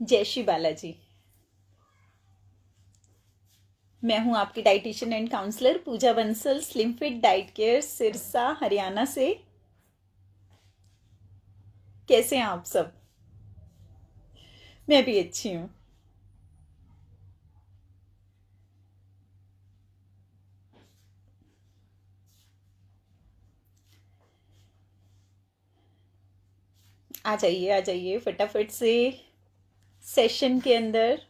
जय श्री बालाजी। मैं हूं आपकी dietitian and counsellor Pooja Bansal, slim fit diet care, Sirsa, Haryana से। कैसे हैं आप सब? मैं भी अच्छी हूँ। आ जाइए फटाफट से सेशन के अंदर।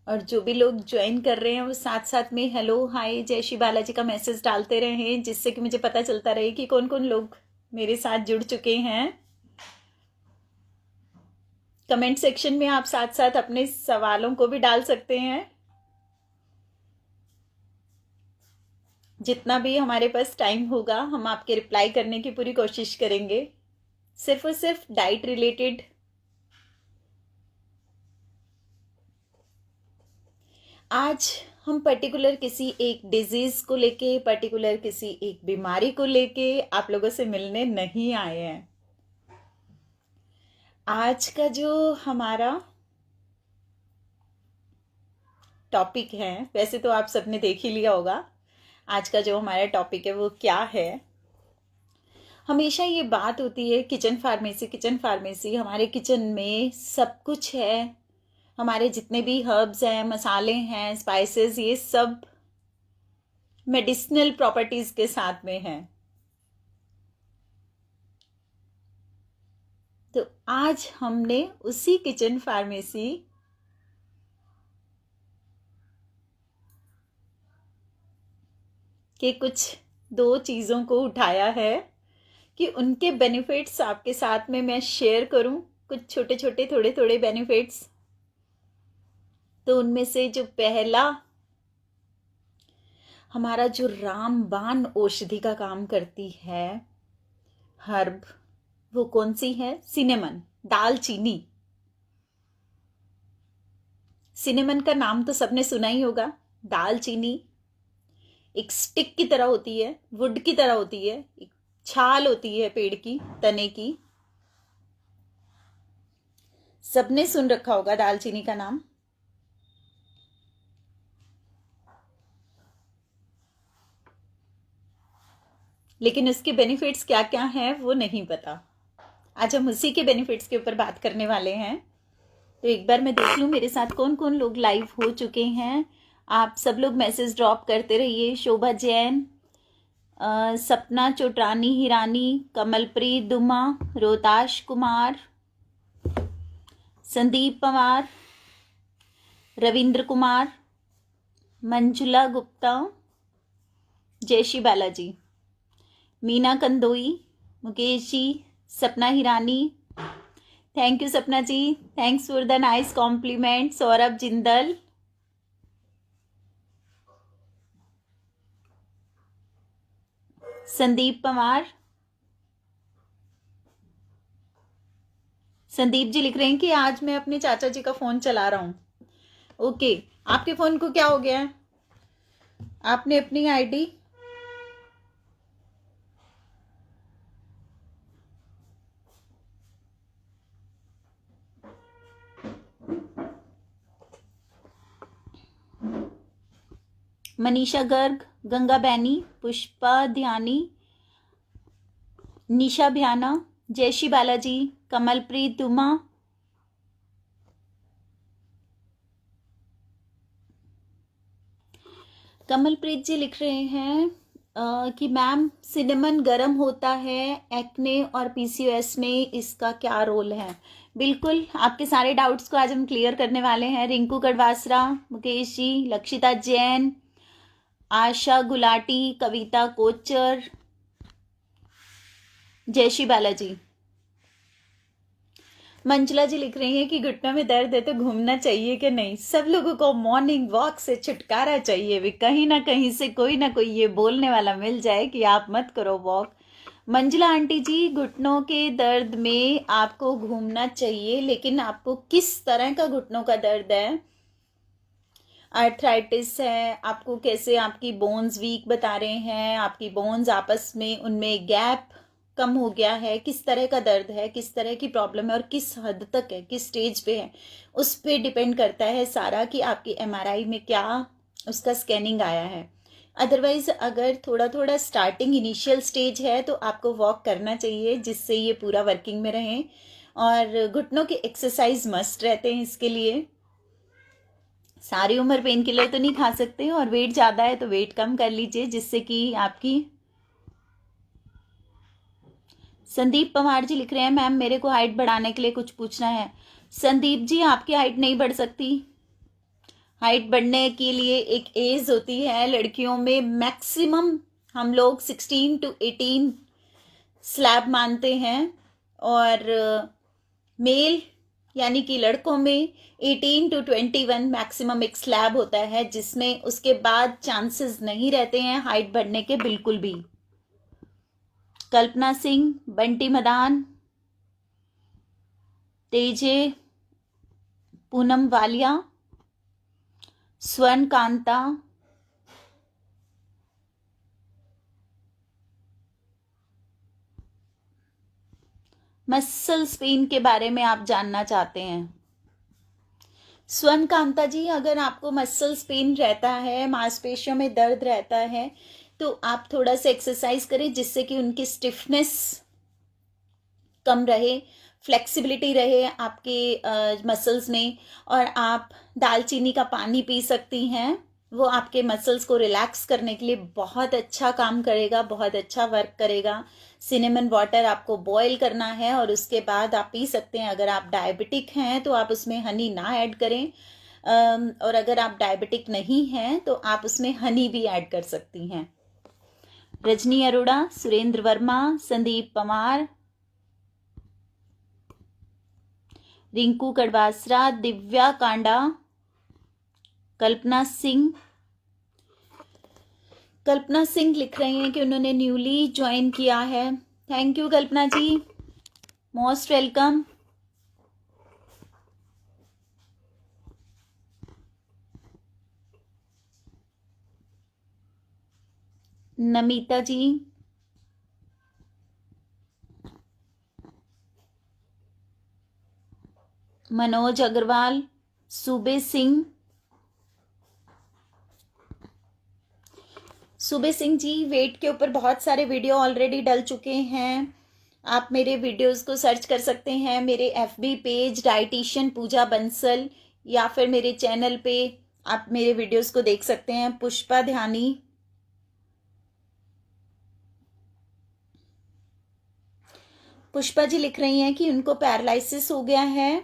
और जो भी लोग ज्वाइन कर रहे हैं वो साथ साथ में हेलो हाय जय श्री बालाजी का मैसेज डालते रहें, जिससे कि मुझे पता चलता रहे कि कौन कौन लोग मेरे साथ जुड़ चुके हैं। कमेंट सेक्शन में आप साथ साथ अपने सवालों को भी डाल सकते हैं। जितना भी हमारे पास टाइम होगा हम आपके रिप्लाई करने की पूरी कोशिश करेंगे। सिर्फ और सिर्फ डाइट रिलेटेड। आज हम पर्टिकुलर किसी एक डिजीज को लेके, पर्टिकुलर किसी एक बीमारी को लेके आप लोगों से मिलने नहीं आए हैं। आज का जो हमारा टॉपिक है, वैसे तो आप सबने देख ही लिया होगा आज का जो हमारा टॉपिक है वो क्या है। हमेशा ये बात होती है किचन फार्मेसी, किचन फार्मेसी। हमारे किचन में सब कुछ है। हमारे जितने भी हर्ब्स हैं, मसाले हैं, स्पाइसेस, ये सब मेडिसिनल प्रॉपर्टीज के साथ में हैं। तो आज हमने उसी किचन फार्मेसी के कुछ दो चीज़ों को उठाया है कि उनके बेनिफिट्स आपके साथ में मैं शेयर करूं। कुछ छोटे छोटे थोड़े थोड़े बेनिफिट्स। तो उनमें से जो पहला हमारा जो रामबाण औषधि का काम करती है हर्ब, वो कौन सी है? सिनेमन, दालचीनी। सिनेमन का नाम तो सबने सुना ही होगा। दालचीनी एक स्टिक की तरह होती है, वुड की तरह होती है, एक छाल होती है पेड़ की, तने की। सबने सुन रखा होगा दालचीनी का नाम। लेकिन उसके बेनिफिट्स क्या क्या हैं वो नहीं पता। आज हम उसी के बेनिफिट्स के ऊपर बात करने वाले हैं। तो एक बार मैं देख लूं मेरे साथ कौन कौन लोग लाइव हो चुके हैं। आप सब लोग मैसेज ड्रॉप करते रहिए। शोभा जैन, सपना चोटानी हिरानी, कमलप्रीत दुमा, रोहताश कुमार, संदीप पवार, रविंद्र कुमार, मंजुला गुप्ता, जयश्री बालाजी, मीना कंदोई, मुकेश जी, सपना Hirani, thank you Sapna ji, thanks for the nice compliment. Saurabh Jindal, Sandeep Pawar. Sandeep ji लिख रहे हैं कि आज मैं अपने चाचा जी का फोन चला रहा हूं। ओके, आपके फोन को क्या हो गया है? आपने अपनी आईडी मनीषा गर्ग, गंगा बैनी, पुष्पा ध्यानी, निशा भ्याना, जयश्री बालाजी, कमलप्रीत दुमा, कमलप्रीत जी लिख रहे हैं कि मैम सिनेमन गर्म होता है एक्ने और पीसीओएस में, इसका क्या रोल है? बिल्कुल, आपके सारे डाउट्स को आज हम क्लियर करने वाले हैं। रिंकू कड़वासरा, मुकेश जी, लक्षिता जैन, आशा गुलाटी, कविता कोचर, जयश्री बालाजी। मंजुला जी लिख रही हैं कि घुटनों में दर्द है तो घूमना चाहिए कि नहीं। सब लोगों को मॉर्निंग वॉक से छुटकारा चाहिए भी, कहीं ना कहीं से कोई ना कोई ये बोलने वाला मिल जाए कि आप मत करो वॉक। मंजुला आंटी जी, घुटनों के दर्द में आपको घूमना चाहिए, लेकिन आपको किस तरह का घुटनों का दर्द है? आर्थराइटिस है आपको? कैसे आपकी बोन्स वीक बता रहे हैं, आपकी बोन्स आपस में उनमें गैप कम हो गया है, किस तरह का दर्द है, किस तरह की प्रॉब्लम है और किस हद तक है, किस स्टेज पे है, उस पे डिपेंड करता है सारा कि आपकी एमआरआई में क्या उसका स्कैनिंग आया है। अदरवाइज अगर थोड़ा थोड़ा स्टार्टिंग इनिशियल स्टेज है तो आपको वॉक करना चाहिए, जिससे ये पूरा वर्किंग में रहें। और घुटनों के एक्सरसाइज मस्ट रहते हैं इसके लिए। सारी उम्र पेन किलर तो नहीं खा सकते, और वेट ज़्यादा है तो वेट कम कर लीजिए, जिससे कि आपकी। संदीप पवार जी लिख रहे हैं, मैम मेरे को हाइट बढ़ाने के लिए कुछ पूछना है। संदीप जी, आपकी हाइट नहीं बढ़ सकती। हाइट बढ़ने के लिए एक एज होती है लड़कियों में, मैक्सिमम हम लोग 16 to 18 स्लैब मानते हैं, और मेल यानी कि लड़कों में 18 to 21 मैक्सिमम एक स्लैब होता है, जिसमें उसके बाद चांसेस नहीं रहते हैं हाइट बढ़ने के बिल्कुल भी। कल्पना सिंह, बंटी मदान, तेजे, पूनम वालिया, स्वर्ण कांता, मसल स्पेन के बारे में आप जानना चाहते हैं। स्वर्ण कांता जी, अगर आपको मसल पेन रहता है, मांसपेशियों में दर्द रहता है, तो आप थोड़ा सा एक्सरसाइज करें, जिससे कि उनकी स्टिफनेस कम रहे, फ्लेक्सिबिलिटी रहे आपके मसल्स में। और आप दालचीनी का पानी पी सकती हैं, वो आपके मसल्स को रिलैक्स करने के लिए बहुत अच्छा काम करेगा, बहुत अच्छा वर्क करेगा। सिनेमन वाटर आपको बॉईल करना है और उसके बाद आप पी सकते हैं। अगर आप डायबिटिक हैं तो आप उसमें हनी ना ऐड करें, और अगर आप डायबिटिक नहीं हैं तो आप उसमें हनी भी ऐड कर सकती हैं। रजनी अरोड़ा, सुरेंद्र वर्मा, संदीप पवार, रिंकू कड़वासरा, दिव्या कांडा, कल्पना सिंह। कल्पना सिंह लिख रही हैं कि उन्होंने न्यूली ज्वाइन किया है। Thank you Kalpana ji, most welcome. Namita ji, Manoj Agarwal, Sube Singh. सूबे सिंह जी, वेट के ऊपर बहुत सारे वीडियो ऑलरेडी डल चुके हैं, आप मेरे वीडियोस को सर्च कर सकते हैं। मेरे FB पेज डाइटिशियन पूजा बंसल, या फिर मेरे चैनल पे आप मेरे वीडियोस को देख सकते हैं। पुष्पा ध्यानी, पुष्पा जी लिख रही हैं कि उनको पैरालिसिस हो गया है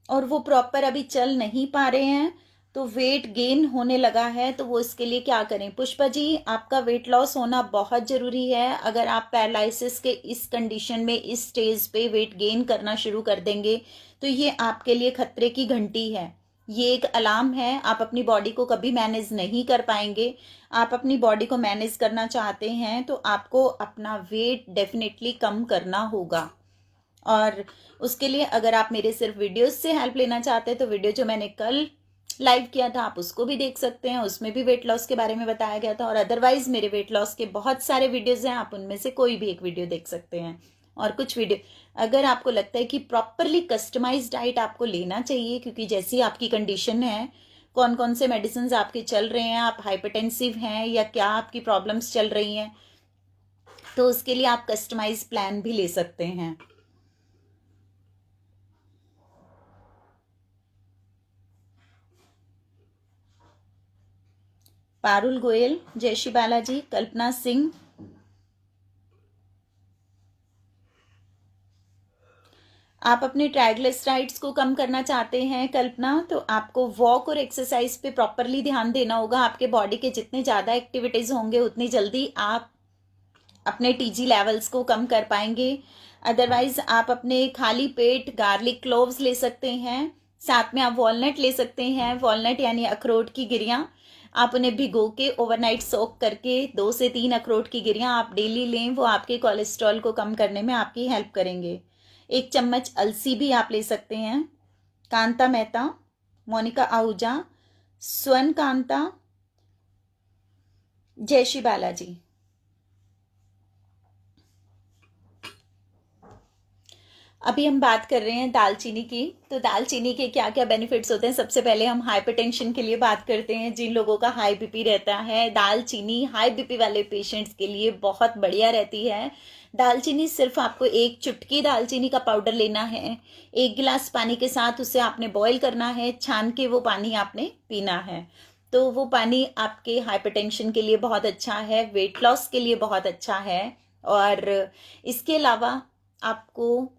और वो प्रॉपर अभी चल नहीं पा रहे हैं, तो वेट गेन होने लगा है, तो वो इसके लिए क्या करें। पुष्पा जी, आपका वेट लॉस होना बहुत ज़रूरी है। अगर आप पैरालिसिस के इस कंडीशन में, इस स्टेज पे वेट गेन करना शुरू कर देंगे तो ये आपके लिए खतरे की घंटी है, ये एक अलार्म है। आप अपनी बॉडी को कभी मैनेज नहीं कर पाएंगे। आप अपनी बॉडी को मैनेज करना चाहते हैं तो आपको अपना वेट डेफिनेटली कम करना होगा, और उसके लिए अगर आप मेरे सिर्फ वीडियोस से हेल्प लेना चाहते हैं तो वीडियो जो मैंने कल लाइव किया था आप उसको भी देख सकते हैं, उसमें भी वेट लॉस के बारे में बताया गया था। और अदरवाइज मेरे वेट लॉस के बहुत सारे वीडियोस हैं, आप उनमें से कोई भी एक वीडियो देख सकते हैं। और कुछ वीडियो अगर आपको लगता है कि प्रॉपरली कस्टमाइज डाइट आपको लेना चाहिए, क्योंकि जैसी आपकी कंडीशन है, कौन कौन से मेडिसिन आपके चल रहे हैं, आप हाइपरटेंसिव हैं या क्या आपकी प्रॉब्लम्स चल रही हैं, तो उसके लिए आप कस्टमाइज प्लान भी ले सकते हैं। पारुल गोयल, जयश्री बालाजी, कल्पना सिंह। आप अपने ट्राइग्लिसराइड्स को कम करना चाहते हैं कल्पना, तो आपको वॉक और एक्सरसाइज पे प्रॉपरली ध्यान देना होगा। आपके बॉडी के जितने ज़्यादा एक्टिविटीज़ होंगे उतनी जल्दी आप अपने टीजी लेवल्स को कम कर पाएंगे। अदरवाइज आप अपने खाली पेट गार्लिक क्लोव्स ले सकते हैं, साथ में आप वॉलनट ले सकते हैं। वॉलनट यानी अखरोट की गिरियाँ, आप उन्हें भिगो के ओवरनाइट सोक करके 2 से 3 अखरोट की गिरियाँ आप डेली लें, वो आपके कोलेस्ट्रॉल को कम करने में आपकी हेल्प करेंगे। 1 चम्मच अलसी भी आप ले सकते हैं। कांता मेहता, मोनिका आहूजा, स्वर्ण कांता, जयश्री बालाजी। अभी हम बात कर रहे हैं दालचीनी की। तो दालचीनी के क्या क्या बेनिफिट्स होते हैं। सबसे पहले हम हाइपरटेंशन के लिए बात करते हैं। जिन लोगों का हाई बीपी रहता है, दालचीनी हाई बीपी वाले पेशेंट्स के लिए बहुत बढ़िया रहती है। दालचीनी सिर्फ आपको 1 चुटकी दालचीनी का पाउडर लेना है, 1 गिलास पानी के साथ उसे आपने बॉईल करना है, छान के वो पानी आपने पीना है। तो वो पानी आपके हाइपरटेंशन के लिए बहुत अच्छा है, वेट लॉस के लिए बहुत अच्छा है। और इसके अलावा आपको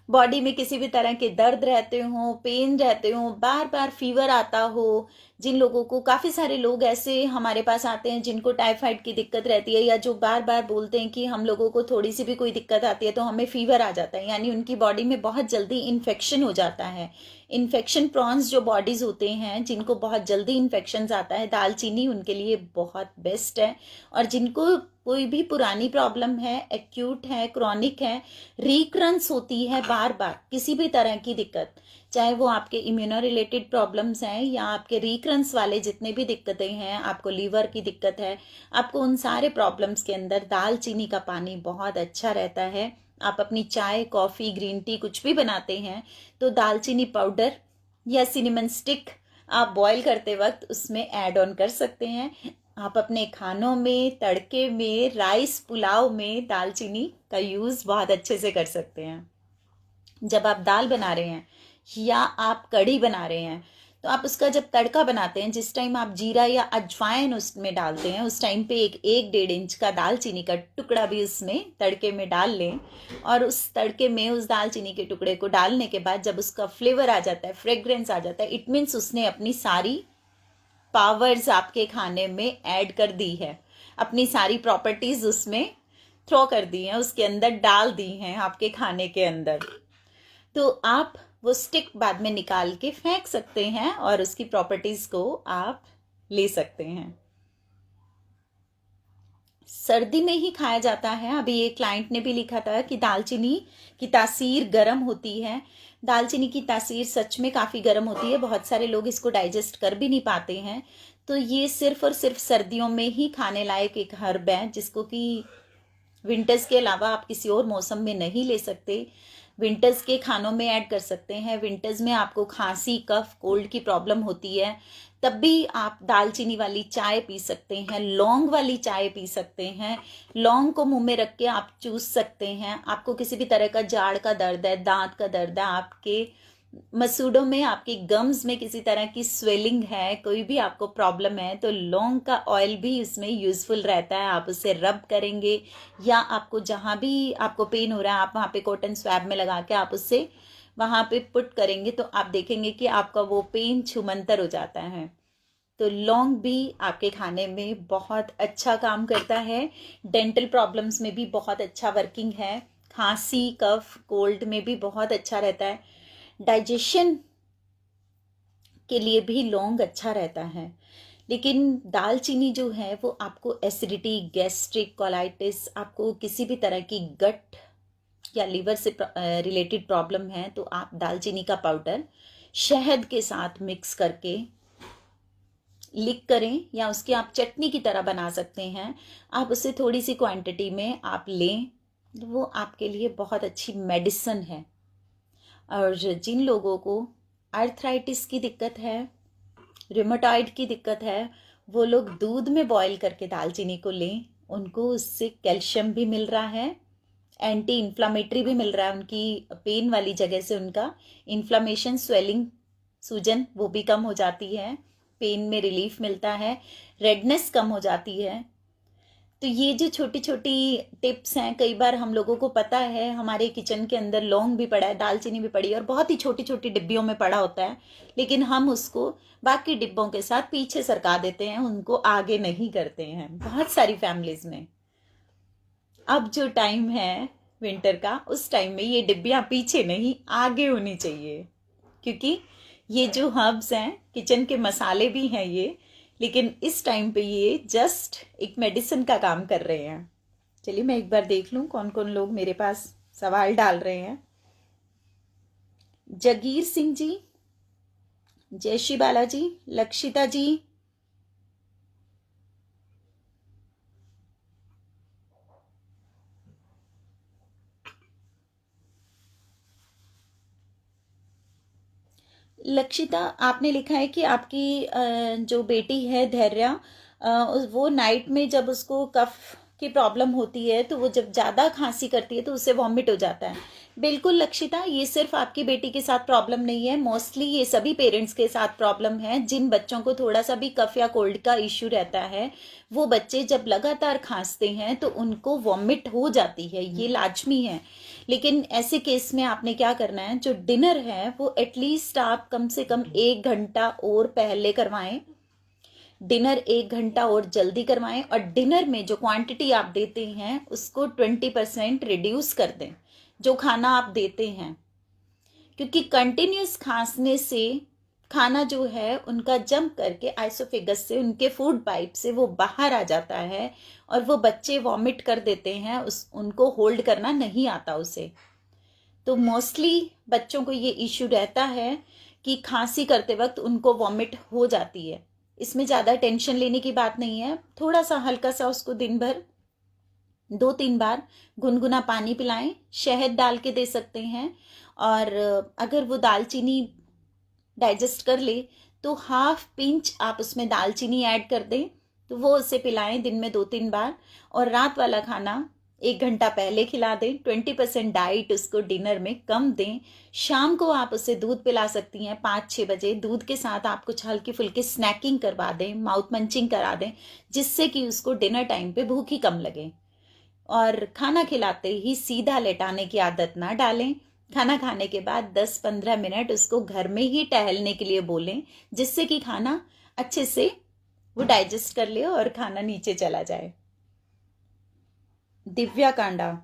बॉडी में किसी भी तरह के दर्द रहते हो, पेन रहते हो, बार बार फीवर आता हो, जिन लोगों को, काफ़ी सारे लोग ऐसे हमारे पास आते हैं जिनको टाइफाइड की दिक्कत रहती है, या जो बार बार बोलते हैं कि हम लोगों को थोड़ी सी भी कोई दिक्कत आती है तो हमें फीवर आ जाता है, यानी उनकी बॉडी में बहुत जल्दी इन्फेक्शन हो जाता है। इन्फेक्शन प्रॉन्स जो बॉडीज़ होते हैं, जिनको बहुत जल्दी इन्फेक्शन आता है, दालचीनी उनके लिए बहुत बेस्ट है। और जिनको कोई भी पुरानी प्रॉब्लम है, एक्यूट है, क्रॉनिक है, रिकरेंस होती है बार बार किसी भी तरह की दिक्कत, चाहे वो आपके इम्यूनो रिलेटेड प्रॉब्लम्स हैं या आपके रिकरेंस वाले जितने भी दिक्कतें हैं, आपको लीवर की दिक्कत है, आपको उन सारे प्रॉब्लम्स के अंदर दालचीनी का पानी बहुत अच्छा रहता है। आप अपनी चाय, कॉफ़ी, ग्रीन टी कुछ भी बनाते हैं तो दालचीनी पाउडर या सिनेमन स्टिक आप बॉईल करते वक्त उसमें ऐड ऑन कर सकते हैं। आप अपने खानों में, तड़के में, राइस पुलाव में दालचीनी का यूज़ बहुत अच्छे से कर सकते हैं। जब आप दाल बना रहे हैं या आप कढ़ी बना रहे हैं तो आप उसका जब तड़का बनाते हैं, जिस टाइम आप जीरा या अजवाइन उसमें डालते हैं, उस टाइम पे 1-1.5 इंच का दालचीनी का टुकड़ा भी उसमें तड़के में डाल लें। और उस तड़के में उस दालचीनी के टुकड़े को डालने के बाद जब उसका फ्लेवर आ जाता है, फ्रेग्रेंस आ जाता है, इट मीन्स उसने अपनी सारी पावर्स आपके खाने में ऐड कर दी है, अपनी सारी प्रॉपर्टीज उसमें थ्रो कर दी हैं, उसके अंदर डाल दी हैं आपके खाने के अंदर। तो आप वो स्टिक बाद में निकाल के फेंक सकते हैं और उसकी प्रॉपर्टीज को आप ले सकते हैं। सर्दी में ही खाया जाता है। अभी एक क्लाइंट ने भी लिखा था कि दालचीनी की तासीर गर्म होती है। दालचीनी की तासीर सच में काफ़ी गर्म होती है, बहुत सारे लोग इसको डाइजेस्ट कर भी नहीं पाते हैं। तो ये सिर्फ और सिर्फ सर्दियों में ही खाने लायक एक हर्ब है, जिसको कि विंटर्स के अलावा आप किसी और मौसम में नहीं ले सकते। विंटर्स के खानों में ऐड कर सकते हैं। विंटर्स में आपको खांसी, कफ, कोल्ड की प्रॉब्लम होती है, तब भी आप दालचीनी वाली चाय पी सकते हैं, लौंग वाली चाय पी सकते हैं। लौंग को मुंह में रख के आप चूस सकते हैं। आपको किसी भी तरह का जाड़ का दर्द है, दांत का दर्द है, आपके मसूड़ों में, आपके गम्स में किसी तरह की स्वेलिंग है, कोई भी आपको प्रॉब्लम है, तो लौंग का ऑयल भी इसमें यूज़फुल रहता है। आप उसे रब करेंगे या आपको जहाँ भी आपको पेन हो रहा है, आप वहाँ पे कॉटन स्वैब में लगा के आप उससे वहाँ पे पुट करेंगे तो आप देखेंगे कि आपका वो पेन छूमंतर हो जाता है। तो लौंग भी आपके खाने में बहुत अच्छा काम करता है। डेंटल प्रॉब्लम्स में भी बहुत अच्छा वर्किंग है। खांसी, कफ, कोल्ड में भी बहुत अच्छा रहता है। डाइजेशन के लिए भी लौंग अच्छा रहता है। लेकिन दालचीनी जो है वो आपको एसिडिटी, गैस्ट्रिक, कोलाइटिस, आपको किसी भी तरह की गट या लीवर से रिलेटेड प्रॉब्लम है तो आप दालचीनी का पाउडर शहद के साथ मिक्स करके लिक करें या उसकी आप चटनी की तरह बना सकते हैं। आप उसे थोड़ी सी क्वांटिटी में आप लें, वो आपके लिए बहुत अच्छी मेडिसिन है। और जिन लोगों को आर्थराइटिस की दिक्कत है, रिमेटॉइड की दिक्कत है, वो लोग दूध में बॉईल करके दालचीनी को लें। उनको उससे कैल्शियम भी मिल रहा है, एंटी इन्फ्लामेटरी भी मिल रहा है, उनकी पेन वाली जगह से उनका इन्फ्लामेशन, स्वेलिंग, सूजन वो भी कम हो जाती है, पेन में रिलीफ मिलता है, रेडनेस कम हो जाती है। तो ये जो छोटी छोटी टिप्स हैं, कई बार हम लोगों को पता है हमारे किचन के अंदर लौंग भी पड़ा है, दालचीनी भी पड़ी है और बहुत ही छोटी छोटी डिब्बियों में पड़ा होता है, लेकिन हम उसको बाकी डिब्बों के साथ पीछे सरका देते हैं, उनको आगे नहीं करते हैं बहुत सारी फैमिलीज में। अब जो टाइम है विंटर का, उस टाइम में ये डिब्बियाँ पीछे नहीं आगे होनी चाहिए, क्योंकि ये जो हर्ब्स हैं, किचन के मसाले भी हैं ये, लेकिन इस टाइम पे ये जस्ट एक मेडिसिन का काम कर रहे हैं। चलिए मैं एक बार देख लूं कौन कौन लोग मेरे पास सवाल डाल रहे हैं। जगीर सिंह जी, जयश्री बालाजी, लक्षिता जी, लक्षिता आपने लिखा है कि आपकी जो बेटी है धैर्या, वो नाइट में जब उसको कफ की प्रॉब्लम होती है तो वो जब ज़्यादा खांसी करती है तो उससे वॉमिट हो जाता है। बिल्कुल लक्षिता, ये सिर्फ आपकी बेटी के साथ प्रॉब्लम नहीं है, मोस्टली ये सभी पेरेंट्स के साथ प्रॉब्लम है। जिन बच्चों को थोड़ा सा भी कफ या कोल्ड का इश्यू रहता है, वो बच्चे जब लगातार खांसते हैं तो उनको वॉमिट हो जाती है, ये लाजमी है। लेकिन ऐसे केस में आपने क्या करना है, जो डिनर है वो एटलीस्ट आप कम से कम 1 घंटा और पहले करवाएं। डिनर 1 घंटा और जल्दी करवाएं, और डिनर में जो क्वांटिटी आप देते हैं उसको 20% रिड्यूस कर दें, जो खाना आप देते हैं। क्योंकि कंटिन्यूस खांसने से खाना जो है उनका जंप करके आइसोफेगस से, उनके फूड पाइप से वो बाहर आ जाता है, और वो बच्चे वॉमिट कर देते हैं, उस उनको होल्ड करना नहीं आता उसे। तो मोस्टली बच्चों को ये इश्यू रहता है कि खांसी करते वक्त उनको वॉमिट हो जाती है। इसमें ज़्यादा टेंशन लेने की बात नहीं है, थोड़ा सा हल्का सा उसको दिन भर 2-3 बार गुनगुना पानी पिलाएं, शहद डाल के दे सकते हैं। और अगर वो दालचीनी डाइजेस्ट कर ले तो हाफ पिंच आप उसमें दालचीनी ऐड कर दें, तो वो उसे पिलाएं दिन में 2-3 बार। और रात वाला खाना 1 घंटा पहले खिला दें, 20% डाइट उसको डिनर में कम दें। शाम को आप उसे दूध पिला सकती हैं 5-6 बजे, दूध के साथ आप कुछ हल्की फुल्की स्नैकिंग करवा दें, माउथ मंचिंग करा दें, जिससे कि उसको डिनर टाइम पे भूख ही कम लगे। और खाना खिलाते ही सीधा लेटाने की आदत ना डालें। खाना खाने के बाद 10-15 मिनट उसको घर में ही टहलने के लिए बोलें, जिससे कि खाना अच्छे से वो डाइजेस्ट कर ले और खाना नीचे चला जाए। दिव्या कांडा,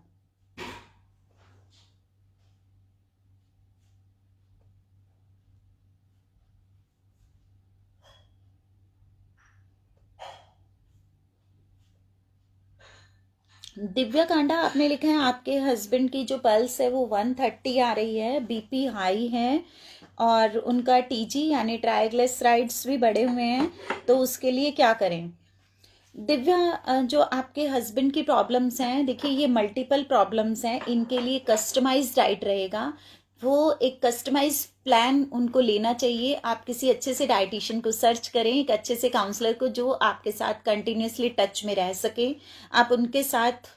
दिव्या कांडा आपने लिखा है आपके हस्बैंड की जो पल्स है वो 130 आ रही है, बीपी हाई है, और उनका टीजी यानी ट्राइग्लिसराइड्स भी बढ़े हुए हैं, तो उसके लिए क्या करें? दिव्या, जो आपके हस्बैंड की प्रॉब्लम्स हैं, देखिए ये मल्टीपल प्रॉब्लम्स हैं, इनके लिए कस्टमाइज्ड डाइट रहेगा। वो एक कस्टमाइज प्लान उनको लेना चाहिए। आप किसी अच्छे से डाइटिशियन को सर्च करें, एक अच्छे से काउंसलर को जो आपके साथ कंटिन्यूसली टच में रह सके। आप उनके साथ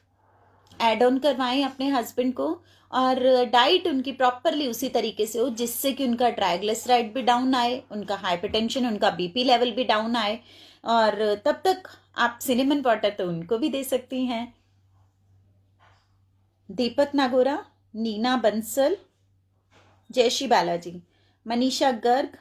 ऐड ऑन करवाएं अपने हस्बैंड को, और डाइट उनकी प्रॉपरली उसी तरीके से हो जिससे कि उनका ट्राइग्लिसराइड भी डाउन आए, उनका हाइपरटेंशन, उनका बीपी लेवल भी डाउन आए। और तब तक आप सिनेमन वाटर तो उनको भी दे सकती हैं। दीपक नागोरा, नीना बंसल, जयश्री बालाजी, मनीषा गर्ग।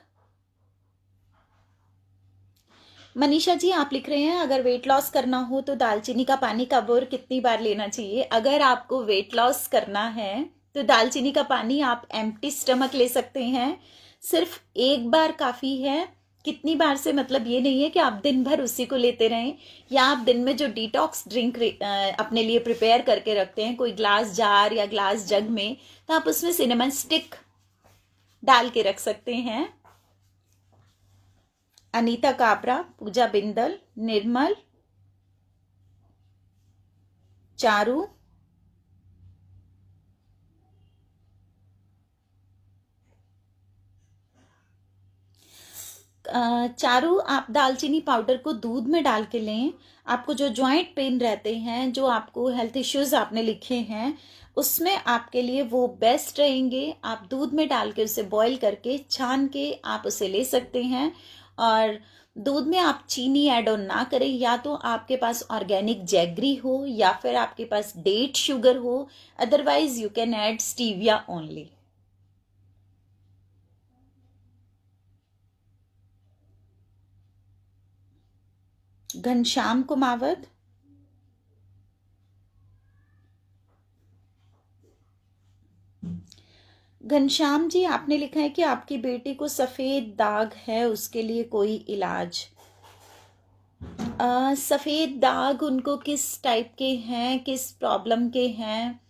मनीषा जी आप लिख रहे हैं अगर वेट लॉस करना हो तो दालचीनी का पानी कब और कितनी बार लेना चाहिए? अगर आपको वेट लॉस करना है तो दालचीनी का पानी आप एम्प्टी स्टमक ले सकते हैं, सिर्फ एक बार काफ़ी है। कितनी बार से मतलब ये नहीं है कि आप दिन भर उसी को लेते रहें, या आप दिन में जो डिटॉक्स ड्रिंक अपने लिए प्रिपेयर करके रखते हैं, कोई ग्लास जार या ग्लास जग में, तो आप उसमें सिनेमन स्टिक डाल के रख सकते हैं। अनीता काबरा, पूजा बिंदल, निर्मल, चारू, चारू आप दालचीनी पाउडर को दूध में डाल के लें। आपको जो जॉइंट पेन रहते हैं, जो आपको हेल्थ इश्यूज आपने लिखे हैं, उसमें आपके लिए वो बेस्ट रहेंगे। आप दूध में डाल के उसे बॉईल करके छान के आप उसे ले सकते हैं। और दूध में आप चीनी ऐड ऑन ना करें, या तो आपके पास ऑर्गेनिक जैगरी हो या फिर आपके पास डेट शुगर हो, otherwise you can add stevia only. Ghanshyam Kumawat, Ghanshyam ji, आपने लिखा है कि आपकी बेटी को सफ़ेद दाग है, उसके लिए कोई इलाज। सफ़ेद दाग उनको किस टाइप के हैं, किस प्रॉब्लम के हैं?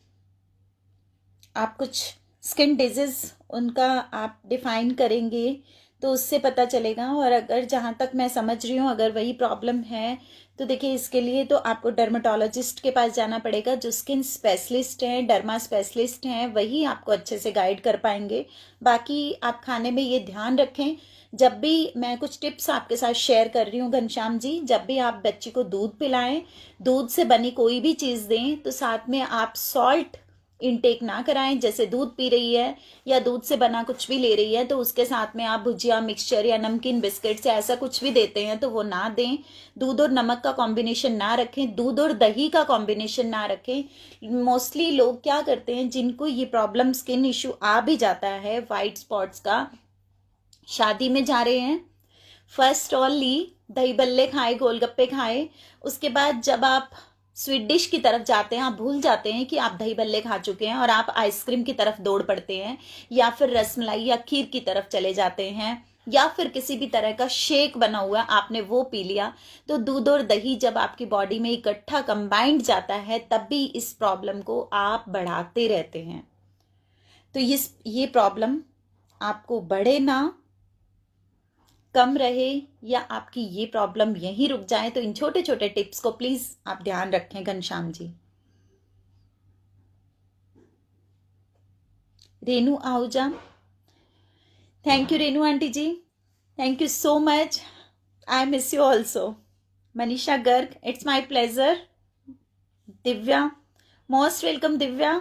आप कुछ स्किन डिजीज़ उनका आप डिफ़ाइन करेंगे तो उससे पता चलेगा। और अगर जहाँ तक मैं समझ रही हूँ, अगर वही प्रॉब्लम है तो देखिए, इसके लिए तो आपको डर्मेटोलॉजिस्ट के पास जाना पड़ेगा, जो स्किन स्पेशलिस्ट हैं, डर्मा स्पेशलिस्ट हैं, वही आपको अच्छे से गाइड कर पाएंगे। बाकी आप खाने में ये ध्यान रखें, जब भी मैं कुछ टिप्स आपके साथ शेयर कर रही हूँ घनश्याम जी, जब भी आप बच्ची को दूध पिलाएं, दूध से बनी कोई भी चीज़ दें तो साथ में आप सॉल्ट इनटेक ना कराएं। जैसे दूध पी रही है या दूध से बना कुछ भी ले रही है तो उसके साथ में आप भुजिया, मिक्सचर या नमकीन, बिस्किट्स या ऐसा कुछ भी देते हैं तो वो ना दें। दूध और नमक का कॉम्बिनेशन ना रखें, दूध और दही का कॉम्बिनेशन ना रखें। मोस्टली लोग क्या करते हैं, जिनको ये प्रॉब्लम, स्किन इशू आ भी जाता है वाइट स्पॉट्स का, शादी में जा रहे हैं, फर्स्ट ऑल ली, दही बल्ले खाए, गोलगप्पे खाए, उसके बाद जब आप स्वीट डिश की तरफ जाते हैं, आप भूल जाते हैं कि आप दही बल्ले खा चुके हैं और आप आइसक्रीम की तरफ दौड़ पड़ते हैं, या फिर रसमलाई या खीर की तरफ चले जाते हैं, या फिर किसी भी तरह का शेक बना हुआ आपने वो पी लिया। तो दूध और दही जब आपकी बॉडी में इकट्ठा कंबाइंड जाता है तब भी इस प्रॉब्लम को आप बढ़ाते रहते हैं। तो ये प्रॉब्लम आपको बढ़े ना, कम रहे, या आपकी ये प्रॉब्लम यहीं रुक जाए, तो इन छोटे छोटे टिप्स को प्लीज आप ध्यान रखें Ghanshyam ji. Renu Ahuja, thank you Renu aunty ji, thank you so much, I miss you also. Manisha Garg, it's my pleasure. Divya, most welcome Divya.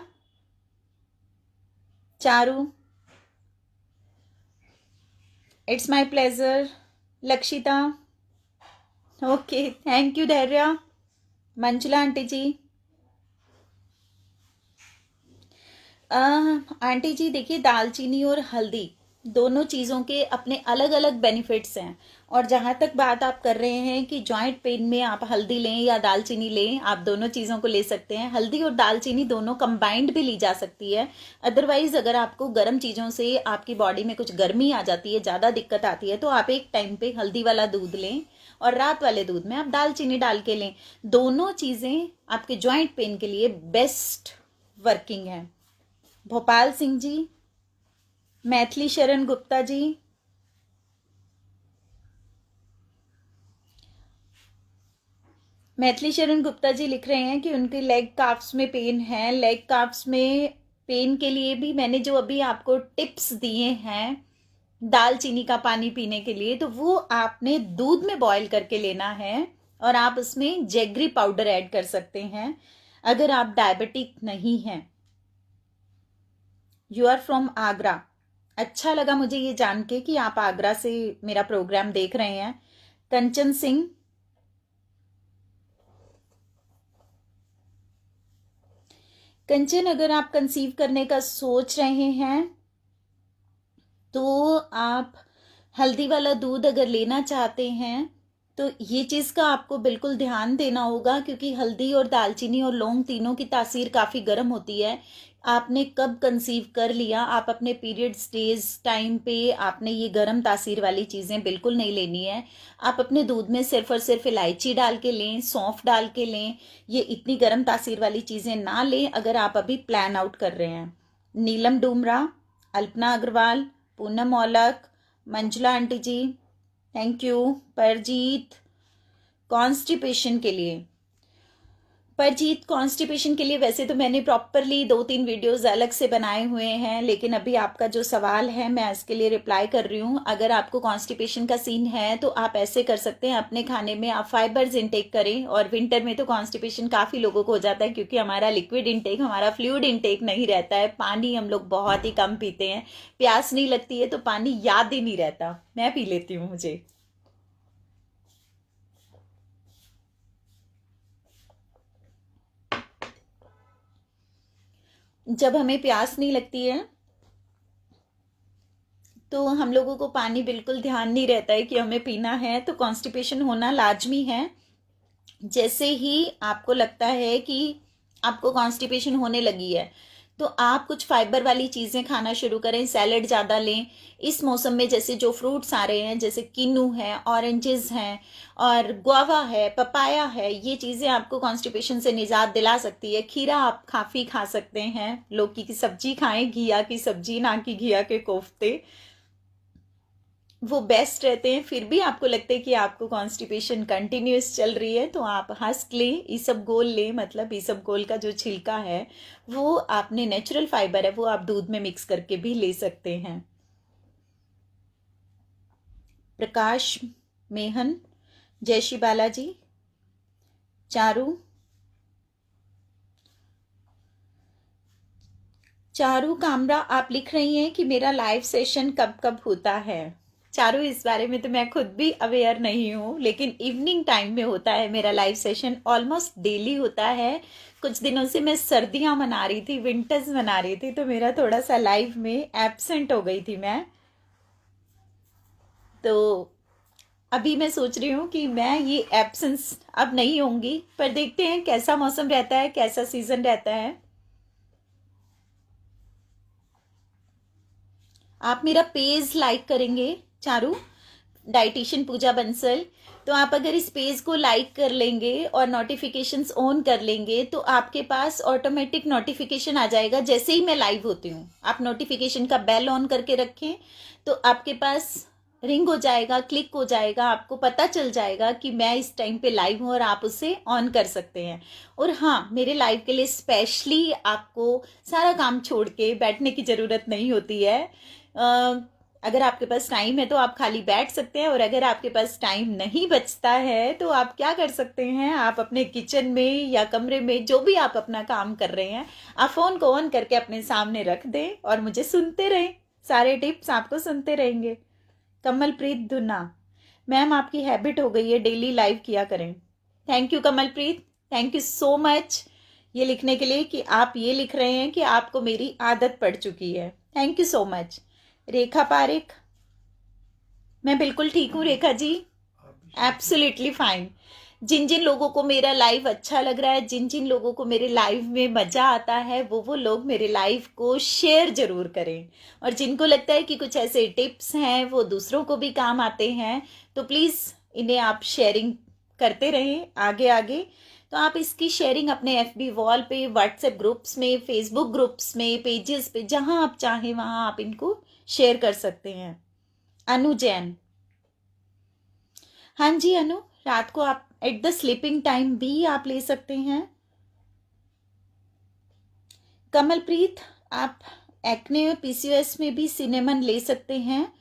Charu, it's my pleasure. Lakshita, okay, thank you Dhairya. Manjula aunty ji, aunty ji देखिए, दालचीनी और हल्दी दोनों चीज़ों के अपने अलग अलग बेनिफिट्स हैं। और जहाँ तक बात आप कर रहे हैं कि जॉइंट पेन में आप हल्दी लें या दालचीनी लें, आप दोनों चीज़ों को ले सकते हैं। हल्दी और दालचीनी दोनों कंबाइंड भी ली जा सकती है। अदरवाइज अगर आपको गर्म चीज़ों से आपकी बॉडी में कुछ गर्मी आ जाती है, ज़्यादा दिक्कत आती है, तो आप एक टाइम पे हल्दी वाला दूध लें और रात वाले दूध में आप दालचीनी डाल के लें। दोनों चीज़ें आपके जॉइंट पेन के लिए बेस्ट वर्किंग है। भोपाल सिंह जी, मैथिली शरण गुप्ता जी, मैथिली शरण गुप्ता जी लिख रहे हैं कि उनके लेग काफ्स में पेन है। लेग काफ्स में पेन के लिए भी मैंने जो अभी आपको टिप्स दिए हैं दालचीनी का पानी पीने के लिए, तो वो आपने दूध में बॉईल करके लेना है और आप उसमें जेगरी पाउडर ऐड कर सकते हैं अगर आप डायबिटिक नहीं हैं। यू आर फ्रॉम आगरा, अच्छा लगा मुझे ये जान के कि आप आगरा से मेरा प्रोग्राम देख रहे हैं। कंचन सिंह, कंचन अगर आप कंसीव करने का सोच रहे हैं तो आप हल्दी वाला दूध अगर लेना चाहते हैं तो ये चीज़ का आपको बिल्कुल ध्यान देना होगा, क्योंकि हल्दी और दालचीनी और लौंग तीनों की तासीर काफ़ी गर्म होती है। आपने कब कंसीव कर लिया, आप अपने पीरियड स्टेज टाइम पे आपने ये गर्म तासीर वाली चीज़ें बिल्कुल नहीं लेनी है। आप अपने दूध में सिर्फ और सिर्फ इलायची डाल के लें, सौंफ डाल के लें, ये इतनी गर्म तासीर वाली चीज़ें ना लें अगर आप अभी प्लान आउट कर रहे हैं। Neelam Dumra, Alpana Agarwal, Poonam Aulakh, Manjula aunty ji, thank you. Parjeet, constipation के लिए, परजीत कॉन्स्टिपेशन के लिए वैसे तो मैंने प्रॉपरली 2-3 वीडियोस अलग से बनाए हुए हैं, लेकिन अभी आपका जो सवाल है मैं इसके लिए रिप्लाई कर रही हूँ। अगर आपको कॉन्स्टिपेशन का सीन है तो आप ऐसे कर सकते हैं, अपने खाने में आप फाइबर्स इनटेक करें। और विंटर में तो कॉन्स्टिपेशन काफ़ी लोगों को हो जाता है क्योंकि हमारा लिक्विड इनटेक, हमारा फ्लूइड इनटेक नहीं रहता है। पानी हम लोग बहुत ही कम पीते हैं, प्यास नहीं लगती है तो पानी याद ही नहीं रहता। मैं पी लेती हूँ, मुझे जब हमें प्यास नहीं लगती है तो हम लोगों को पानी बिल्कुल ध्यान नहीं रहता है कि हमें पीना है, तो कॉन्स्टिपेशन होना लाजमी है। जैसे ही आपको लगता है कि आपको कॉन्स्टिपेशन होने लगी है तो आप कुछ फाइबर वाली चीज़ें खाना शुरू करें, सैलड ज़्यादा लें। इस मौसम में जैसे जो फ्रूट्स आ रहे हैं, जैसे किन्नू है, ऑरेंजेस हैं और गुआवा है, पपाया है, ये चीज़ें आपको कॉन्स्टिपेशन से निजात दिला सकती है। खीरा आप काफ़ी खा सकते हैं, लौकी की सब्जी खाएं, घिया की सब्जी, ना कि घिया के कोफ्ते, वो बेस्ट रहते हैं। फिर भी आपको लगता है कि आपको कॉन्स्टिपेशन कंटिन्यूस चल रही है, तो आप हस्क लें, ईसबगोल लें, मतलब ईसबगोल का जो छिलका है वो आपने नेचुरल फाइबर है, वो आप दूध में मिक्स करके भी ले सकते हैं। प्रकाश मेहन, जय श्री बालाजी, चारू, चारू कामरा आप लिख रही हैं कि मेरा लाइव सेशन कब कब होता है। चारू, इस बारे में तो मैं खुद भी अवेयर नहीं हूँ, लेकिन इवनिंग टाइम में होता है मेरा लाइव सेशन, ऑलमोस्ट डेली होता है। कुछ दिनों से मैं सर्दियाँ मना रही थी, विंटर्स मना रही थी, तो मेरा थोड़ा सा लाइव में एब्सेंट हो गई थी मैं। तो अभी मैं सोच रही हूँ कि मैं ये एब्सेंस अब नहीं होंगी, पर देखते हैं कैसा मौसम रहता है, कैसा सीजन रहता है। आप मेरा पेज लाइक करेंगे चारू, डाइटिशियन पूजा बंसल, तो आप अगर इस पेज को लाइक कर लेंगे और नोटिफिकेशंस ऑन कर लेंगे तो आपके पास ऑटोमेटिक नोटिफिकेशन आ जाएगा जैसे ही मैं लाइव होती हूँ। आप नोटिफिकेशन का बेल ऑन करके रखें तो आपके पास रिंग हो जाएगा, क्लिक हो जाएगा, आपको पता चल जाएगा कि मैं इस टाइम पे लाइव हूँ और आप उसे ऑन कर सकते हैं। और हाँ, मेरे लाइव के लिए स्पेशली आपको सारा काम छोड़ के बैठने की ज़रूरत नहीं होती है। अगर आपके पास टाइम है तो आप खाली बैठ सकते हैं, और अगर आपके पास टाइम नहीं बचता है तो आप क्या कर सकते हैं, आप अपने किचन में या कमरे में जो भी आप अपना काम कर रहे हैं, आप फ़ोन को ऑन करके अपने सामने रख दें और मुझे सुनते रहें। सारे टिप्स आपको सुनते रहेंगे। कमलप्रीत धुना, मैम आपकी हैबिट हो गई है, डेली लाइव किया करें। Thank you Kamalpreet, thank you so much ये लिखने के लिए कि आप ये लिख रहे हैं कि आपको मेरी आदत पड़ चुकी है। Thank you so much. Rekha Pareek, मैं बिल्कुल ठीक हूँ रेखा जी, एब्सोल्युटली फाइन। जिन जिन लोगों को मेरा लाइव अच्छा लग रहा है, जिन जिन लोगों को मेरे लाइव में मज़ा आता है, वो लोग मेरे लाइव को शेयर जरूर करें। और जिनको लगता है कि कुछ ऐसे टिप्स हैं वो दूसरों को भी काम आते हैं, तो प्लीज़ इन्हें आप शेयरिंग करते रहें आगे आगे। तो आप इसकी शेयरिंग अपने FB वॉल पे, व्हाट्सएप ग्रुप्स में, फेसबुक ग्रुप्स में, पेजेस पे, जहां आप चाहें वहां आप इनको शेयर कर सकते हैं। अनु जैन, हाँ जी अनु, रात को आप एट द स्लीपिंग टाइम भी आप ले सकते हैं। कमलप्रीत, आप एक्ने और PCOS में भी सिनेमन ले सकते हैं।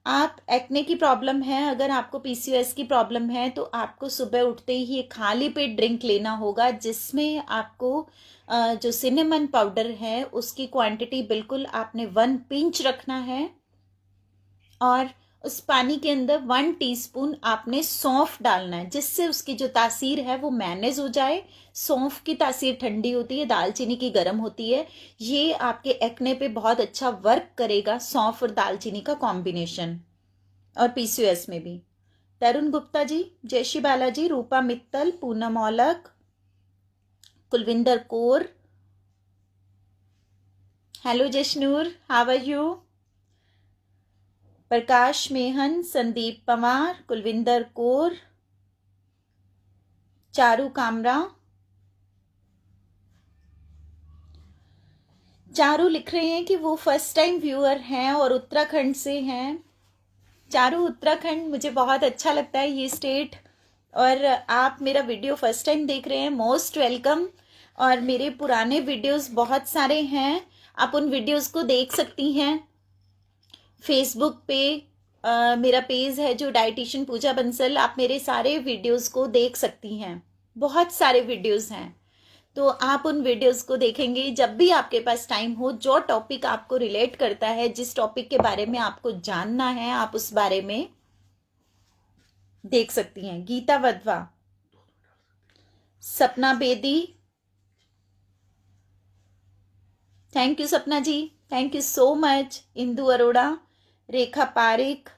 आप एक्ने की प्रॉब्लम है, अगर आपको PCOS की प्रॉब्लम है तो आपको सुबह उठते ही एक खाली पेट ड्रिंक लेना होगा, जिसमें आपको जो सिनेमन पाउडर है उसकी क्वांटिटी बिल्कुल आपने 1 पिंच रखना है, और उस पानी के अंदर 1 टीस्पून आपने सौंफ डालना है, जिससे उसकी जो तासीर है वो मैनेज हो जाए। सौंफ की तासीर ठंडी होती है, दालचीनी की गर्म होती है। ये आपके एक्ने पे बहुत अच्छा वर्क करेगा, सौंफ और दालचीनी का कॉम्बिनेशन, और PCOS में भी। तरुण गुप्ता जी, जय Shri Balaji, Rupa Mittal, Poonam Aulakh, Kulwinder Kaur, hello Jashnoor, how are you? Prakash Mehan, Sandeep Pawar, Kulwinder Kaur, Charu Kamra. Charu लिख रहे हैं कि वो फर्स्ट टाइम व्यूअर हैं और उत्तराखंड से हैं। चारू, उत्तराखंड मुझे बहुत अच्छा लगता है ये स्टेट, और आप मेरा वीडियो फर्स्ट टाइम देख रहे हैं, मोस्ट वेलकम। और मेरे पुराने वीडियोस बहुत सारे हैं, आप उन वीडियोस को देख सकती हैं। फेसबुक पे मेरा पेज है जो डाइटिशियन पूजा बंसल, आप मेरे सारे वीडियोस को देख सकती हैं। बहुत सारे वीडियोस हैं, तो आप उन वीडियोस को देखेंगे जब भी आपके पास टाइम हो। जो टॉपिक आपको रिलेट करता है, जिस टॉपिक के बारे में आपको जानना है, आप उस बारे में देख सकती हैं। गीता वधवा, सपना Bedi, thank you Sapna ji, thank you so much. Indu Arora, Rekha Pareek,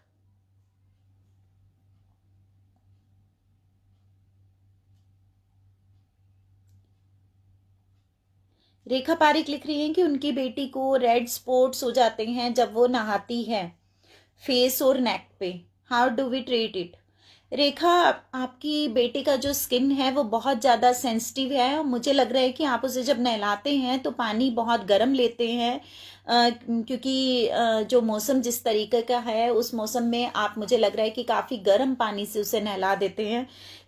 Rekha Pareek लिख रही हैं कि उनकी बेटी को रेड स्पॉट्स हो जाते हैं जब वो नहाती है, फेस और नेक पे। How do we treat it? Rekha, आपकी बेटी का जो स्किन है वो बहुत ज़्यादा सेंसिटिव है और मुझे लग रहा है कि आप उसे जब नहलाते हैं तो पानी बहुत गर्म लेते हैं, क्योंकि जो मौसम जिस तरीके का है उस मौसम में आप, मुझे लग रहा है कि काफ़ी गर्म पानी से उसे नहला देते हैं।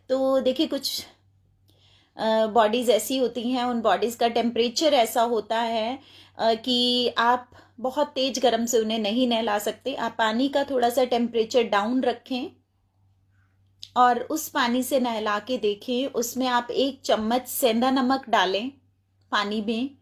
तो देखिए, कुछ बॉडीज़ ऐसी होती हैं, उन बॉडीज़ का टेम्परेचर ऐसा होता है कि आप बहुत तेज़ गर्म से उन्हें नहीं नहला सकते। आप पानी का थोड़ा सा टेम्परेचर डाउन रखें और उस पानी से नहला के देखें। उसमें आप 1 चम्मच सेंधा नमक डालें पानी में,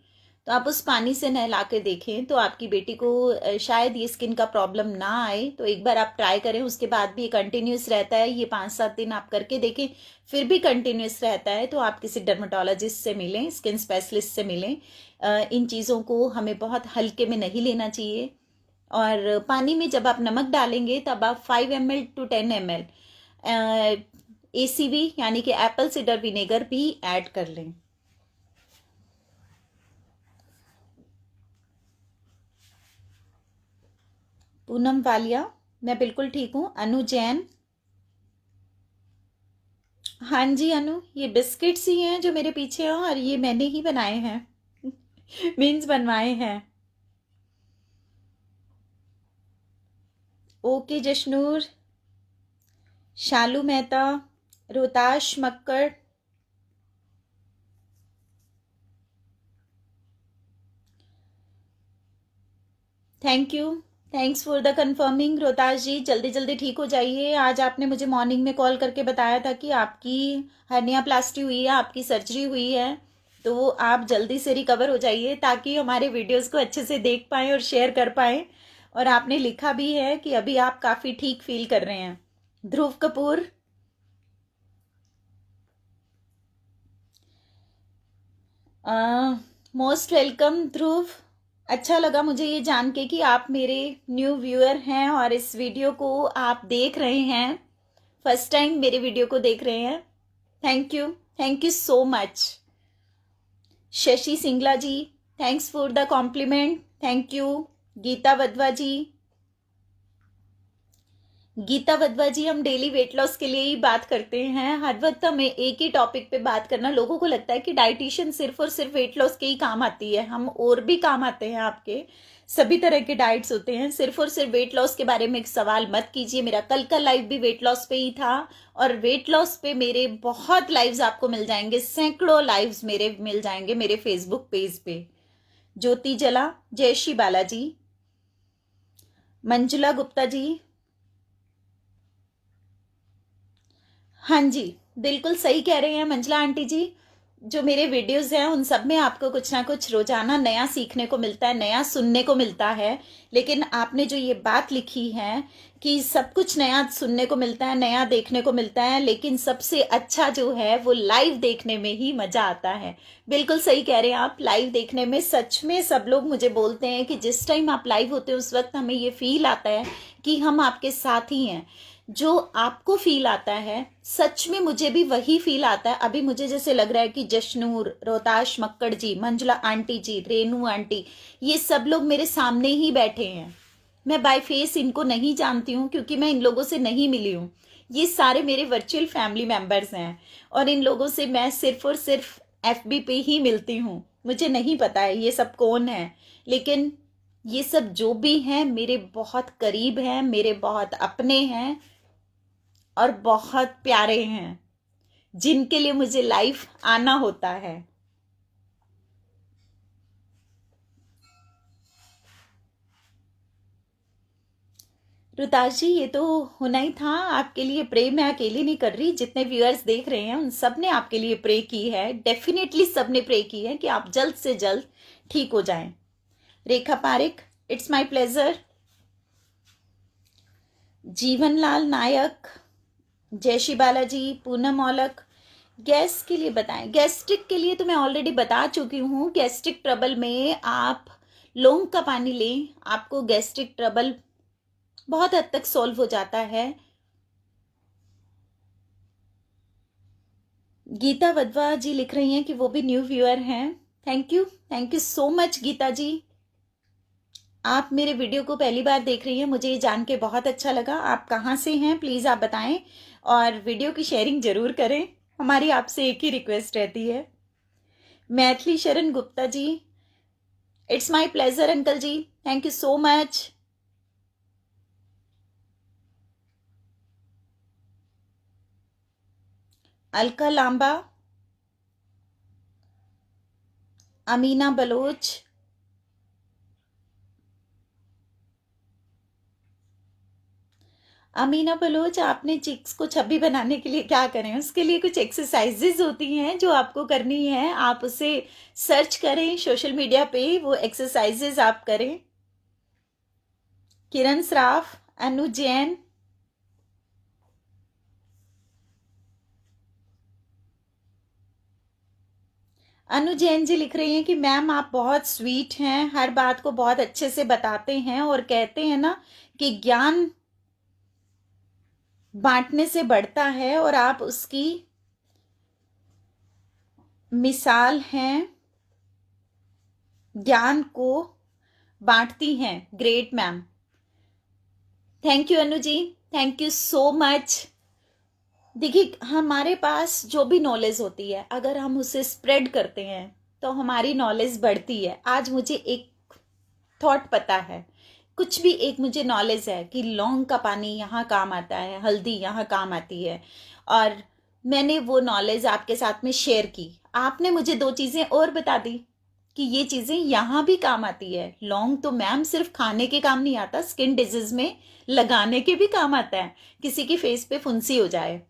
तो आप उस पानी से नहला के देखें तो आपकी बेटी को शायद ये स्किन का प्रॉब्लम ना आए। तो एक बार आप ट्राई करें, उसके बाद भी ये कंटिन्यूस रहता है, ये 5-7 दिन आप करके देखें, फिर भी कंटिन्यूस रहता है तो आप किसी डर्मेटोलॉजिस्ट से मिलें, स्किन स्पेशलिस्ट से मिलें। इन चीज़ों को हमें बहुत हल्के में नहीं लेना चाहिए। और पानी में जब आप नमक डालेंगे तब आप 5 ml to 10 ml ACV यानी कि एप्पल साइडर विनेगर भी ऐड कर लें। पूनम वालिया, मैं बिल्कुल ठीक हूँ। अनु जैन, हाँ जी अनु, ये बिस्किट्स ही हैं जो मेरे पीछे हैं और ये मैंने ही बनाए हैं मीन्स बनवाए हैं। Okay Jashnoor, Shalu Mehta, Rohtash Makkar, thank you, thanks for the confirming. Rohtash ji, जल्दी जल्दी ठीक हो जाइए। आज आपने मुझे मॉर्निंग में कॉल करके बताया था कि आपकी हर्निया प्लास्टी हुई है, आपकी सर्जरी हुई है, तो आप जल्दी से रिकवर हो जाइए ताकि हमारे वीडियोस को अच्छे से देख पाएँ और शेयर कर पाएँ। और आपने लिखा भी है कि अभी आप काफ़ी ठीक फील कर रहे हैं। ध्रुव कपूर, मोस्ट वेलकम ध्रुव। अच्छा लगा मुझे ये जान के कि आप मेरे न्यू व्यूअर हैं और इस वीडियो को आप देख रहे हैं, फर्स्ट टाइम मेरे वीडियो को देख रहे हैं। Thank you so much. Shashi Singla ji, thanks for the compliment, thank you. Geeta Wadhwa ji, Geeta Wadhwa ji, हम डेली वेट लॉस के लिए ही बात करते हैं। हर वक्त हमें एक ही टॉपिक पे बात करना, लोगों को लगता है कि डाइटिशियन सिर्फ और सिर्फ वेट लॉस के ही काम आती है। हम और भी काम आते हैं, आपके सभी तरह के डाइट्स होते हैं। सिर्फ और सिर्फ वेट लॉस के बारे में सवाल मत कीजिए। मेरा कल का लाइव भी वेट लॉस पे ही था और वेट लॉस पे मेरे बहुत लाइव्स आपको मिल जाएंगे, सैकड़ों लाइव्स मेरे मिल जाएंगे मेरे फेसबुक पेज पे। ज्योति जला, जय श्री बालाजी, मंजुला गुप्ता जी, हाँ जी, बिल्कुल सही कह रहे हैं मंजला आंटी जी। जो मेरे वीडियोस हैं उन सब में आपको कुछ ना कुछ रोजाना नया सीखने को मिलता है, नया सुनने को मिलता है। लेकिन आपने जो ये बात लिखी है कि सब कुछ नया सुनने को मिलता है, नया देखने को मिलता है, लेकिन सबसे अच्छा जो है वो लाइव देखने में ही मजा आता है। बिल्कुल सही कह रहे हैं आप। लाइव देखने में सच में सब लोग मुझे बोलते हैं कि जिस टाइम आप लाइव होते हैं उस वक्त हमें ये फील आता है कि हम आपके साथ ही हैं। जो आपको फील आता है सच में मुझे भी वही फील आता है। अभी मुझे जैसे लग रहा है कि जशनूर, रोहताश मक्कड़ जी, मंजुला आंटी जी, रेनू आंटी, ये सब लोग मेरे सामने ही बैठे हैं। मैं बाय फेस इनको नहीं जानती हूँ क्योंकि मैं इन लोगों से नहीं मिली हूँ। ये सारे मेरे वर्चुअल फैमिली मेंबर्स हैं और इन लोगों से मैं सिर्फ और सिर्फ FB पे ही मिलती हूँ। मुझे नहीं पता है ये सब कौन है, लेकिन ये सब जो भी हैं मेरे बहुत करीब हैं, मेरे बहुत अपने हैं और बहुत प्यारे हैं, जिनके लिए मुझे लाइफ आना होता है। रुताश जी, ये तो होना ही था। आपके लिए प्रे मैं अकेली नहीं कर रही, जितने व्यूअर्स देख रहे हैं उन सब ने आपके लिए प्रे की है। डेफिनेटली सब ने प्रे की है कि आप जल्द से जल्द ठीक हो जाएं। Rekha Pareek, it's my pleasure. Jeevanlal Nayak, Jayshree Balaji, Poonam Aulakh, gas के लिए बताएं। गैस्ट्रिक के लिए तो मैं ऑलरेडी बता चुकी हूँ। गैस्ट्रिक ट्रबल में आप लौंग का पानी लें, आपको गैस्ट्रिक ट्रबल बहुत हद तक सॉल्व हो जाता है। गीता वधवा जी लिख रही हैं कि वो भी न्यू व्यूअर हैं। Thank you so much Geeta ji. आप मेरे वीडियो को पहली बार देख रही हैं, मुझे ये जान के बहुत अच्छा लगा। आप कहाँ से हैं प्लीज़ आप बताएं, और वीडियो की शेयरिंग ज़रूर करें, हमारी आपसे एक ही रिक्वेस्ट रहती है। Maithili Sharan Gupta ji, it's my pleasure uncle ji, thank you so much. Alka Lamba, Amina Baloch, Amina Baloch, आपने चिक्स को छवि बनाने के लिए क्या करें? उसके लिए कुछ एक्सरसाइजेज होती हैं जो आपको करनी है, आप उसे सर्च करें सोशल मीडिया पे, वो एक्सरसाइजेज आप करें। किरण श्राफ, अनु जैन, अनु जैन जी लिख रही हैं कि मैम आप बहुत स्वीट हैं, हर बात को बहुत अच्छे से बताते हैं, और कहते हैं ना कि ज्ञान बांटने से बढ़ता है, और आप उसकी मिसाल हैं, ज्ञान को बांटती हैं। Great ma'am, thank you Anu ji, thank you so much. देखिए, हमारे पास जो भी नॉलेज होती है, अगर हम उसे स्प्रेड करते हैं तो हमारी नॉलेज बढ़ती है। आज मुझे एक थॉट पता है, कुछ भी एक मुझे नॉलेज है कि लौंग का पानी यहाँ काम आता है, हल्दी यहाँ काम आती है, और मैंने वो नॉलेज आपके साथ में शेयर की। आपने मुझे दो चीज़ें और बता दी कि ये चीज़ें यहाँ भी काम आती है। लौंग तो मैम सिर्फ खाने के काम नहीं आता, स्किन डिजीज में लगाने के भी काम आता है। किसी की फेस पे फुंसी हो जाए,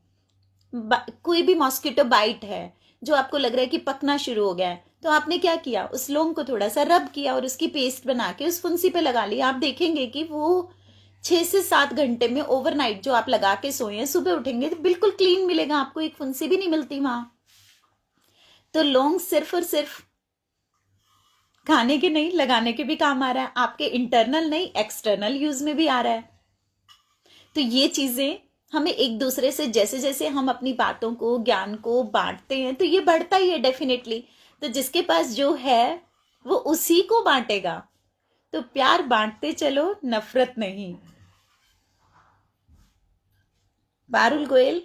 कोई भी मॉस्किटो बाइट है जो आपको लग रहा है कि पकना शुरू हो गया है, तो आपने क्या किया, उस लौंग को थोड़ा सा रब किया और उसकी पेस्ट बना के उस फुंसी पे लगा लिया। आप देखेंगे कि वो 6 से 7 घंटे में, ओवरनाइट जो आप लगा के सोए हैं, सुबह उठेंगे तो बिल्कुल क्लीन मिलेगा, आपको एक फुंसी भी नहीं मिलती वहां। तो लौंग सिर्फ और सिर्फ खाने के नहीं, लगाने के भी काम आ रहा है, आपके इंटरनल नहीं एक्सटर्नल यूज में भी आ रहा है। तो ये चीजें हमें एक दूसरे से, जैसे जैसे हम अपनी बातों को, ज्ञान को बांटते हैं, तो ये बढ़ता ही है डेफिनेटली। तो जिसके पास जो है वो उसी को बांटेगा। तो प्यार बांटते चलो, नफरत नहीं। पारुल गोयल,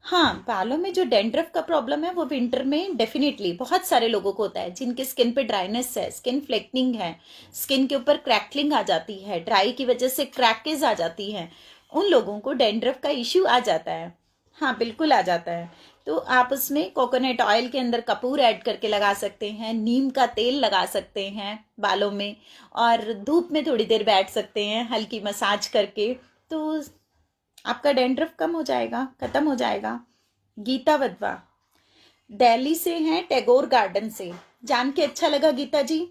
हाँ, बालों में जो डेंड्रफ का प्रॉब्लम है वो विंटर में डेफिनेटली बहुत सारे लोगों को होता है, जिनके स्किन पे ड्राइनेस है, स्किन फ्लेक्निंग है, स्किन के ऊपर क्रैकलिंग आ जाती है, ड्राई की वजह से क्रैकेज आ जाती हैं, उन लोगों को डेंड्रफ का इश्यू आ जाता है। हाँ, बिल्कुल आ जाता है। तो आप उसमें कोकोनट ऑयल के अंदर कपूर ऐड करके लगा सकते हैं, नीम का तेल लगा सकते हैं बालों में, और धूप में थोड़ी देर बैठ सकते हैं हल्की मसाज करके, तो आपका डेंड्रफ कम हो जाएगा, खत्म हो जाएगा। गीता वधवा दिल्ली से हैं, टैगोर गार्डन से। जान के अच्छा लगा गीता जी।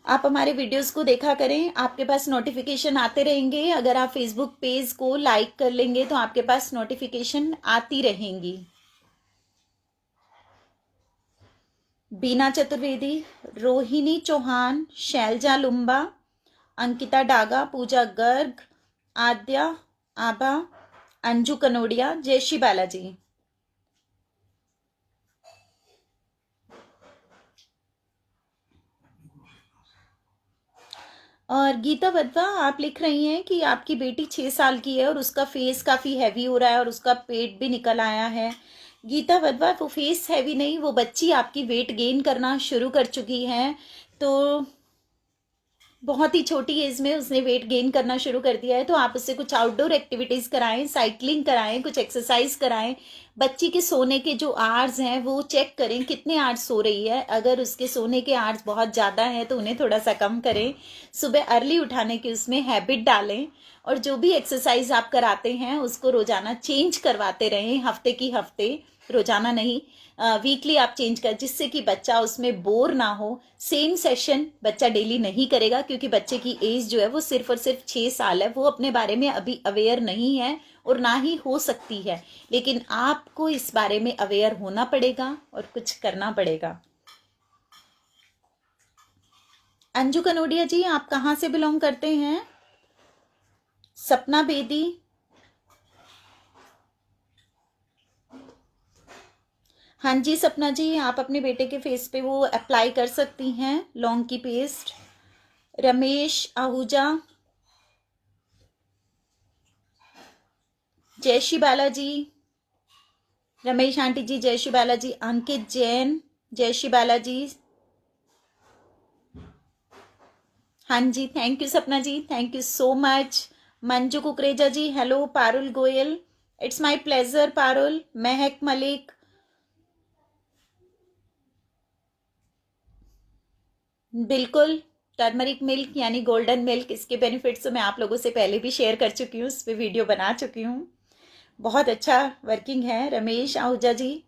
आप हमारे वीडियोस को देखा करें, आपके पास नोटिफिकेशन आते रहेंगे। अगर आप फेसबुक पेज को लाइक कर लेंगे तो आपके पास नोटिफिकेशन आती रहेंगी। बीना चतुर्वेदी, रोहिणी चौहान, शैलजा लुम्बा, अंकिता डागा, पूजा गर्ग, आद्या आभा, अंजू कनोडिया, जय श्री बालाजी। और गीता वधवा, आप लिख रही हैं कि आपकी बेटी 6 साल की है और उसका फेस काफ़ी हैवी हो रहा है और उसका पेट भी निकल आया है। गीता वधवा, वो फेस हैवी नहीं, वो बच्ची आपकी वेट गेन करना शुरू कर चुकी है। तो बहुत ही छोटी एज में उसने वेट गेन करना शुरू कर दिया है, तो आप उससे कुछ आउटडोर एक्टिविटीज़ कराएं, साइकिलिंग कराएं, कुछ एक्सरसाइज कराएं। बच्ची के सोने के जो आवर्स हैं वो चेक करें, कितने आवर्स सो रही है। अगर उसके सोने के आवर्स बहुत ज़्यादा हैं तो उन्हें थोड़ा सा कम करें। सुबह अर्ली उठाने की उसमें हैबिट डालें, और जो भी एक्सरसाइज आप कराते हैं उसको रोजाना चेंज करवाते रहें, हफ्ते की हफ्ते, रोजाना नहीं, वीकली आप चेंज कर, जिससे कि बच्चा उसमें बोर ना हो। सेम सेशन बच्चा डेली नहीं करेगा, क्योंकि बच्चे की एज जो है वो सिर्फ और सिर्फ 6 साल है, वो अपने बारे में अभी अवेयर नहीं है और ना ही हो सकती है। लेकिन आपको इस बारे में अवेयर होना पड़ेगा और कुछ करना पड़ेगा। अंजू कनोडिया जी, आप कहाँ से बिलोंग करते हैं? सपना बेदी, हाँ जी सपना जी, आप अपने बेटे के फेस पे वो अप्लाई कर सकती हैं लौंग की पेस्ट। रमेश आहूजा, जय श्री बालाजी, रमेश आंटी जी जय श्री बालाजी, अंकित जैन जय श्री बालाजी। हाँ जी, thank you Sapna ji, thank you so much. Manju Kukreja ji hello. Parul Goyal, it's my pleasure Parul. Mahak Malik, बिल्कुल। टर्मरिक मिल्क यानी गोल्डन मिल्क, इसके बेनिफिट्स तो मैं आप लोगों से पहले भी शेयर कर चुकी हूँ, उस पर वीडियो बना चुकी हूँ। बहुत अच्छा वर्किंग है। रमेश आहूजा जी,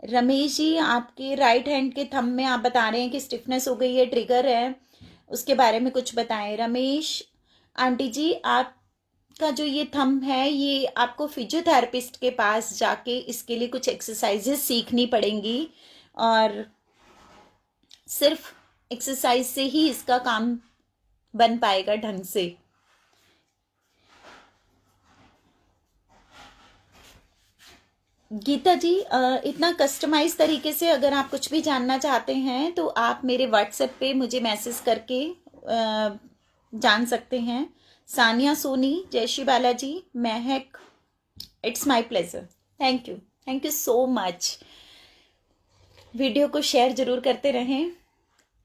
रमेश जी आपके राइट हैंड के थंब में आप बता रहे हैं कि स्टिफनेस हो गई है, ट्रिगर है, उसके बारे में कुछ बताएं। रमेश आंटी जी, आपका जो ये थंब है ये आपको फिजियोथेरेपिस्ट के पास जाके इसके लिए कुछ एक्सरसाइजेस सीखनी पड़ेंगी, और सिर्फ एक्सरसाइज से ही इसका काम बन पाएगा ढंग से। गीता जी, इतना कस्टमाइज तरीके से अगर आप कुछ भी जानना चाहते हैं तो आप मेरे व्हाट्सएप पे मुझे मैसेज करके जान सकते हैं। सानिया सोनी जय श्री बालाजी, महक, it's my pleasure, thank you so much. Video को शेयर जरूर करते रहें।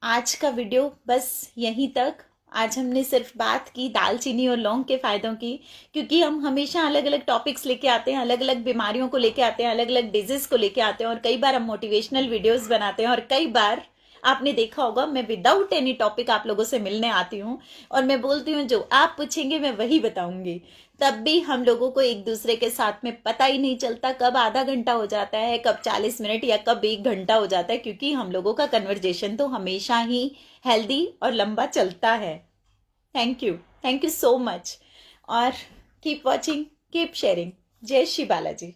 आज का वीडियो बस यहीं तक। आज हमने सिर्फ बात की दालचीनी और लौंग के फायदों की, क्योंकि हम हमेशा अलग अलग टॉपिक्स लेके आते हैं, अलग अलग बीमारियों को लेके आते हैं, अलग अलग डिजीज को लेके आते हैं, और कई बार हम मोटिवेशनल वीडियोस बनाते हैं, और कई बार आपने देखा होगा मैं विदाउट एनी टॉपिक आप लोगों से मिलने आती हूँ और मैं बोलती हूँ जो आप पूछेंगे मैं वही बताऊंगी। तब भी हम लोगों को एक दूसरे के साथ में पता ही नहीं चलता कब आधा घंटा हो जाता है, कब 40 मिनट, या कब 1 घंटा हो जाता है, क्योंकि हम लोगों का कन्वर्जेशन तो हमेशा ही हेल्दी और लंबा चलता है। थैंक यू सो मच, और कीप वॉचिंग, कीप शेयरिंग। जय श्री बालाजी।